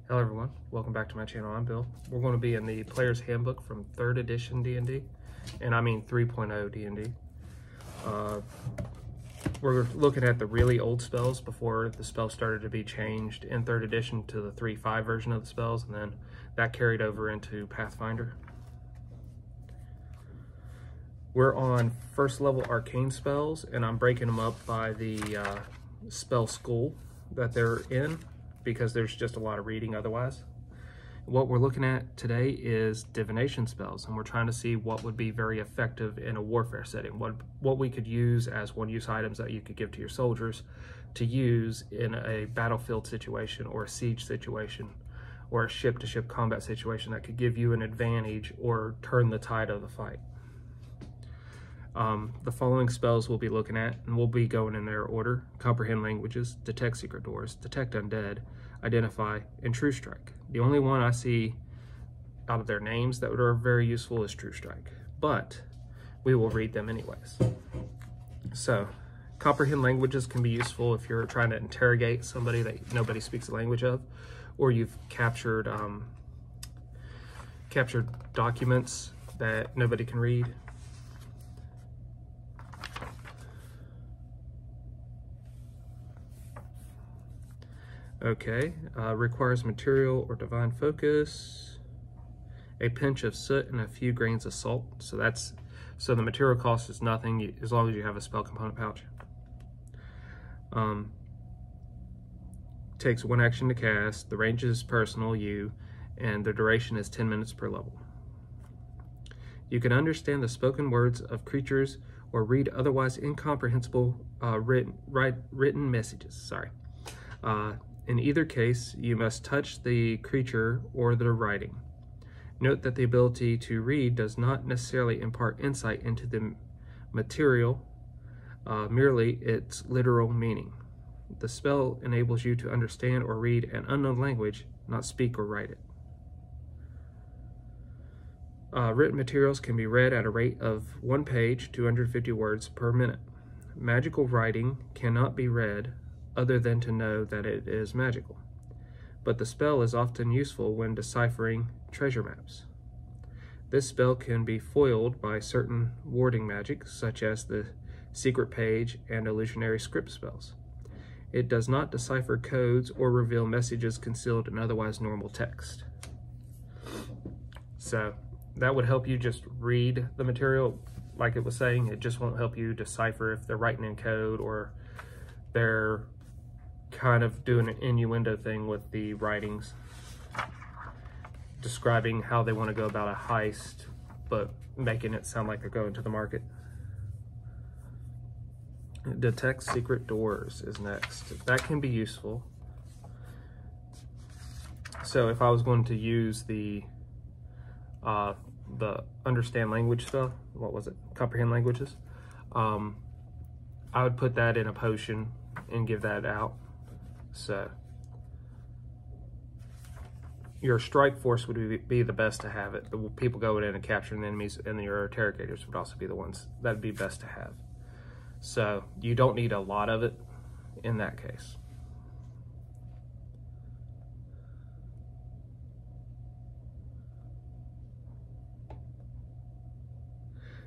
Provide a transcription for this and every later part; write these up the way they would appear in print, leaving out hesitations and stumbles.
Hello everyone, welcome back to my channel. I'm Bill. We're going to be in the Player's Handbook from 3rd edition D&D, and I mean 3.0 D&D. We're looking at the really old spells before the spells started to be changed in 3rd edition to the 3.5 version of the spells, and then that carried over into Pathfinder. We're on 1st level arcane spells, and I'm breaking them up by the spell school that they're in, because there's just a lot of reading otherwise. What we're looking at today is divination spells, and we're trying to see what would be very effective in a warfare setting, what we could use as one-use items that you could give to your soldiers to use in a battlefield situation or a siege situation or a ship-to-ship combat situation that could give you an advantage or turn the tide of the fight. The following spells we'll be looking at, and we'll be going in their order: comprehend languages, detect secret doors, detect undead, identify, and true strike. The only one I see out of their names that are very useful is true strike, but we will read them anyways. So comprehend languages can be useful if you're trying to interrogate somebody that nobody speaks the language of, or you've captured documents that nobody can read. Okay, requires material or divine focus, a pinch of soot, and a few grains of salt. So the material cost is nothing as long as you have a spell component pouch. Takes 1 action to cast. The range is personal, and the duration is 10 minutes per level. You can understand the spoken words of creatures or read otherwise incomprehensible written messages. Sorry. In either case, you must touch the creature or the writing. Note that the ability to read does not necessarily impart insight into the material, merely its literal meaning. The spell enables you to understand or read an unknown language, not speak or write it. Written materials can be read at a rate of 1 page, 250 words per minute. Magical writing cannot be read other than to know that it is magical, but the spell is often useful when deciphering treasure maps. This spell can be foiled by certain warding magic, such as the secret page and illusionary script spells. It does not decipher codes or reveal messages concealed in otherwise normal text. So that would help you just read the material. Like it was saying, it just won't help you decipher if they're writing in code or they're kind of doing an innuendo thing with the writings, describing how they want to go about a heist, but making it sound like they're going to the market. Detect secret doors is next. That can be useful. So if I was going to use the understand language stuff, what was it? Comprehend languages. I would put that in a potion and give that out. So your strike force would be the best to have it. The people going in and capturing the enemies, and your interrogators would also be the ones that would be best to have. So you don't need a lot of it in that case.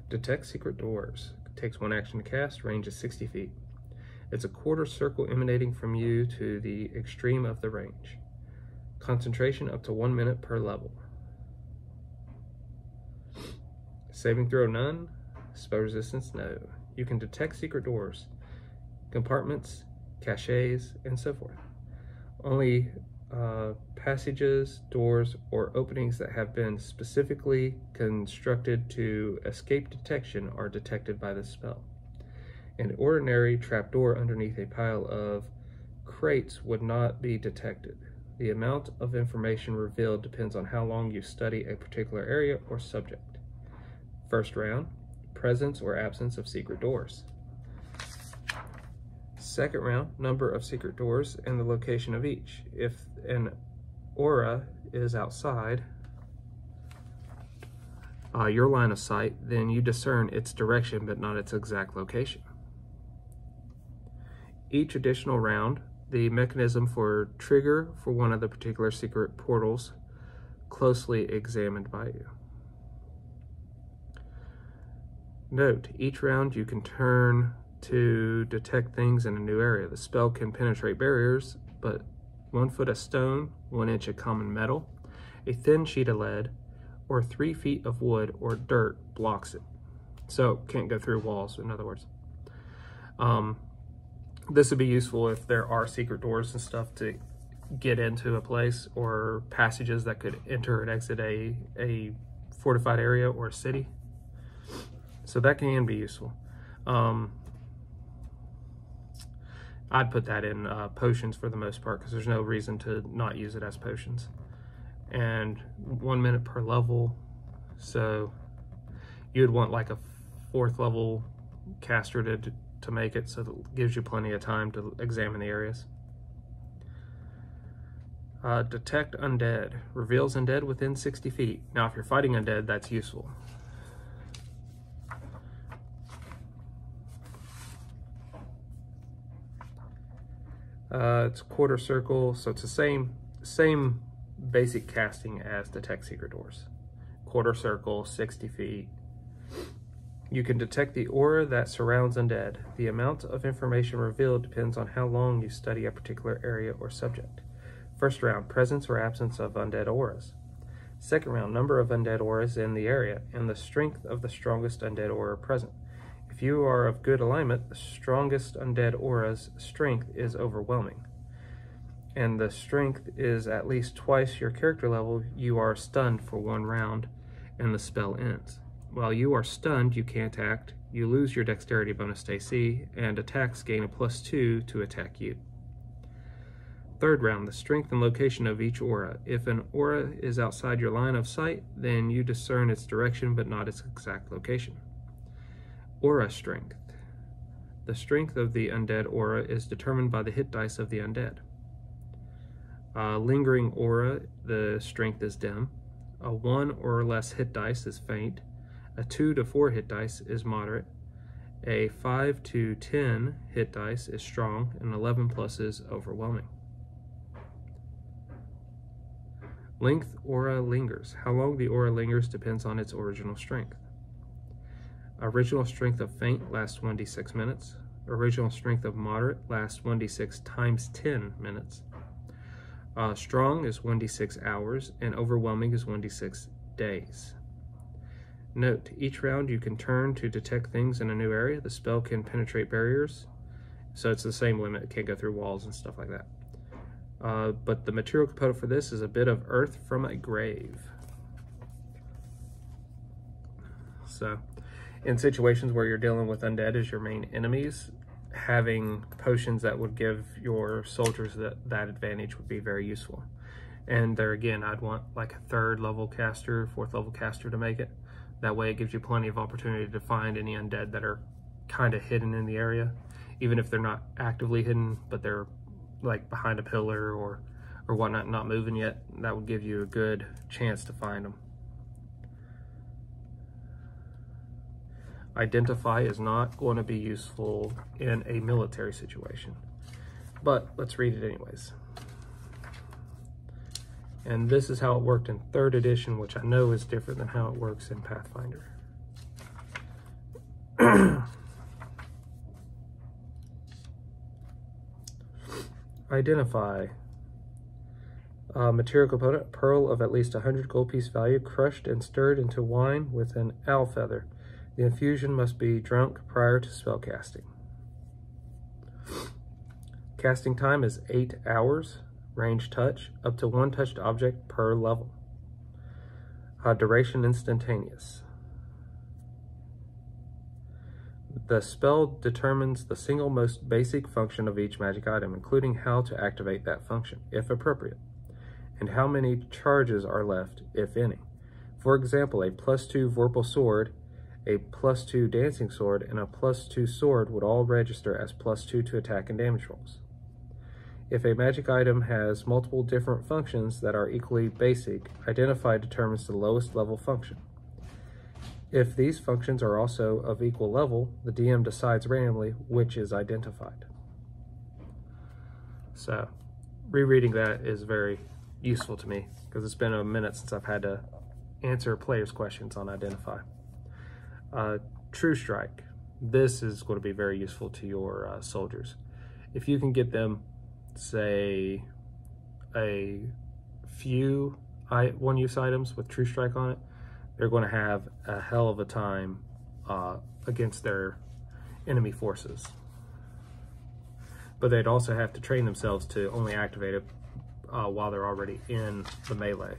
Detect secret doors. It takes 1 action to cast, range is 60 feet. It's a quarter circle emanating from you to the extreme of the range. Concentration up to 1 minute per level. Saving throw none. Spell resistance no. You can detect secret doors, compartments, caches, and so forth. Only passages, doors, or openings that have been specifically constructed to escape detection are detected by this spell. An ordinary trapdoor underneath a pile of crates would not be detected. The amount of information revealed depends on how long you study a particular area or subject. First round, presence or absence of secret doors. Second round, number of secret doors and the location of each. If an aura is outside your line of sight, then you discern its direction but not its exact location. Each additional round, the mechanism for trigger for one of the particular secret portals closely examined by you. Note, each round you can turn to detect things in a new area. The spell can penetrate barriers, but 1 foot of stone, 1 inch of common metal, a thin sheet of lead, or 3 feet of wood or dirt blocks it. So can't go through walls, in other words. This would be useful if there are secret doors and stuff to get into a place, or passages that could enter and exit a fortified area or a city. So that can be useful. I'd put that in potions for the most part, because there's no reason to not use it as potions. And 1 minute per level, so you'd want like a 4th level caster to make it, so that gives you plenty of time to examine the areas. Detect undead. Reveals undead within 60 feet. Now if you're fighting undead, that's useful. It's quarter circle, so it's the same basic casting as Detect Secret Doors. Quarter circle, 60 feet. You can detect the aura that surrounds undead. The amount of information revealed depends on how long you study a particular area or subject. First round, presence or absence of undead auras. Second round, number of undead auras in the area and the strength of the strongest undead aura present. If you are of good alignment, the strongest undead aura's strength is overwhelming, and the strength is at least twice your character level. You are stunned for 1 round, and the spell ends. While you are stunned, you can't act. You lose your dexterity bonus to AC, and attacks gain a +2 to attack you. Third round, the strength and location of each aura. If an aura is outside your line of sight, then you discern its direction but not its exact location. Aura strength. The strength of the undead aura is determined by the hit dice of the undead. Lingering aura, the strength is dim. A 1 or less hit dice is faint. A 2 to 4 hit dice is moderate. A 5 to 10 hit dice is strong, and 11 plus is overwhelming. Length aura lingers. How long the aura lingers depends on its original strength. Original strength of faint lasts 1d6 minutes. Original strength of moderate lasts 1d6 times 10 minutes. Strong is 1d6 hours, and overwhelming is 1d6 days. Note, each round you can turn to detect things in a new area. The spell can penetrate barriers, so it's the same limit. It can't go through walls and stuff like that. But the material component for this is a bit of earth from a grave. So, in situations where you're dealing with undead as your main enemies, having potions that would give your soldiers that advantage would be very useful. And there again, I'd want like a 3rd level caster, 4th level caster to make it. That way it gives you plenty of opportunity to find any undead that are kind of hidden in the area, even if they're not actively hidden, but they're like behind a pillar or whatnot, not moving yet. That would give you a good chance to find them. Identify is not going to be useful in a military situation, but let's read it anyways. And this is how it worked in 3rd edition, which I know is different than how it works in Pathfinder. Identify. Material component, pearl of at least 100 gold piece value, crushed and stirred into wine with an owl feather. The infusion must be drunk prior to spell casting. Casting time is 8 hours. Range touch, up to 1 touched object per level. Duration instantaneous. The spell determines the single most basic function of each magic item, including how to activate that function, if appropriate, and how many charges are left, if any. For example, a +2 Vorpal sword, a +2 dancing sword, and a +2 sword would all register as +2 to attack and damage rolls. If a magic item has multiple different functions that are equally basic, Identify determines the lowest level function. If these functions are also of equal level, the DM decides randomly which is identified. So rereading that is very useful to me because it's been a minute since I've had to answer players' questions on Identify. True Strike. This is going to be very useful to your soldiers. If you can get them, say, a few one-use items with True Strike on it, they're going to have a hell of a time against their enemy forces. But they'd also have to train themselves to only activate it while they're already in the melee.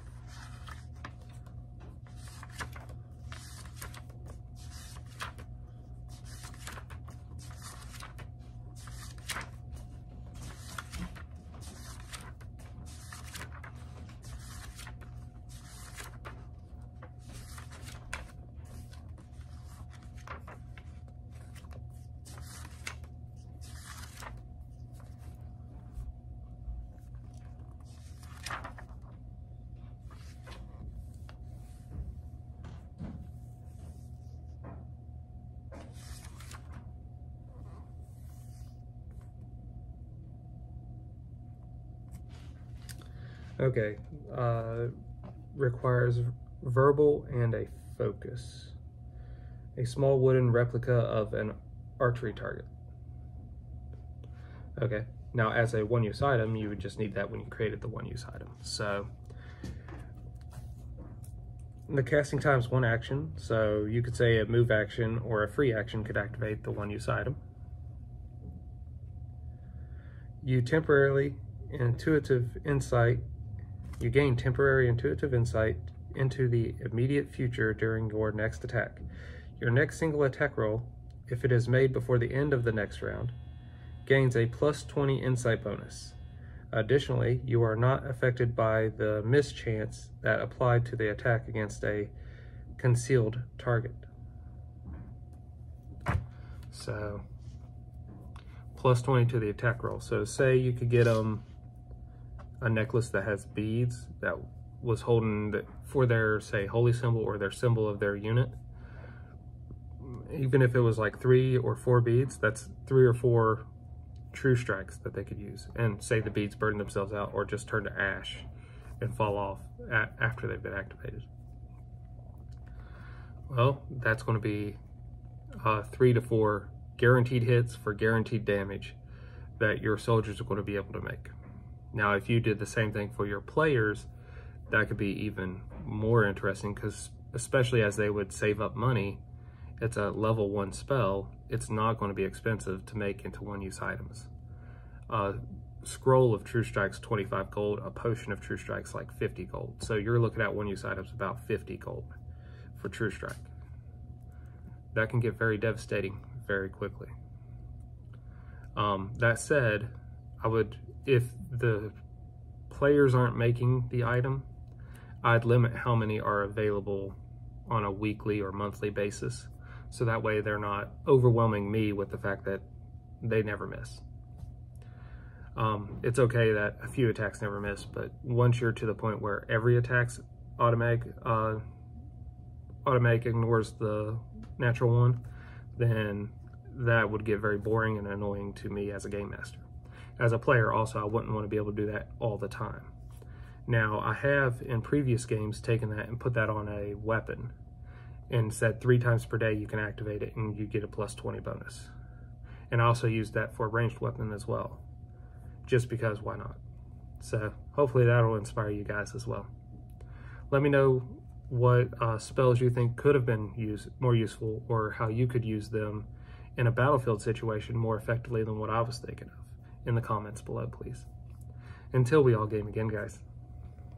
Okay, requires verbal and a focus. A small wooden replica of an archery target. Okay, now as a one-use item, you would just need that when you created the one-use item. So the casting time is one action, so you could say a move action or a free action could activate the one-use item. You gain temporary intuitive insight into the immediate future during your next attack. Your next single attack roll, if it is made before the end of the next round, gains a +20 insight bonus. Additionally, you are not affected by the mischance that applied to the attack against a concealed target. So, +20 to the attack roll. So say you could get them a necklace that has beads that was holding for their, say, holy symbol or their symbol of their unit. Even if it was like 3 or 4 beads, that's 3 or 4 true strikes that they could use. And say the beads burn themselves out or just turn to ash and fall off after they've been activated. Well, that's going to be 3 to 4 guaranteed hits for guaranteed damage that your soldiers are going to be able to make. Now, if you did the same thing for your players, that could be even more interesting because especially as they would save up money, it's a level 1 spell. It's not going to be expensive to make into one-use items. Scroll of True Strikes, 25 gold. A potion of True Strikes, like 50 gold. So you're looking at one-use items about 50 gold for True Strike. That can get very devastating very quickly. That said, if the players aren't making the item, I'd limit how many are available on a weekly or monthly basis. So that way they're not overwhelming me with the fact that they never miss. It's okay that a few attacks never miss, but once you're to the point where every attack's automatic ignores the natural one, then that would get very boring and annoying to me as a game master. As a player also, I wouldn't want to be able to do that all the time. Now, I have in previous games taken that and put that on a weapon and said 3 times per day you can activate it and you get a +20 bonus. And I also used that for a ranged weapon as well, just because why not? So hopefully that'll inspire you guys as well. Let me know what spells you think could have been more useful or how you could use them in a battlefield situation more effectively than what I was thinking of in the comments below, please. Until we all game again, guys.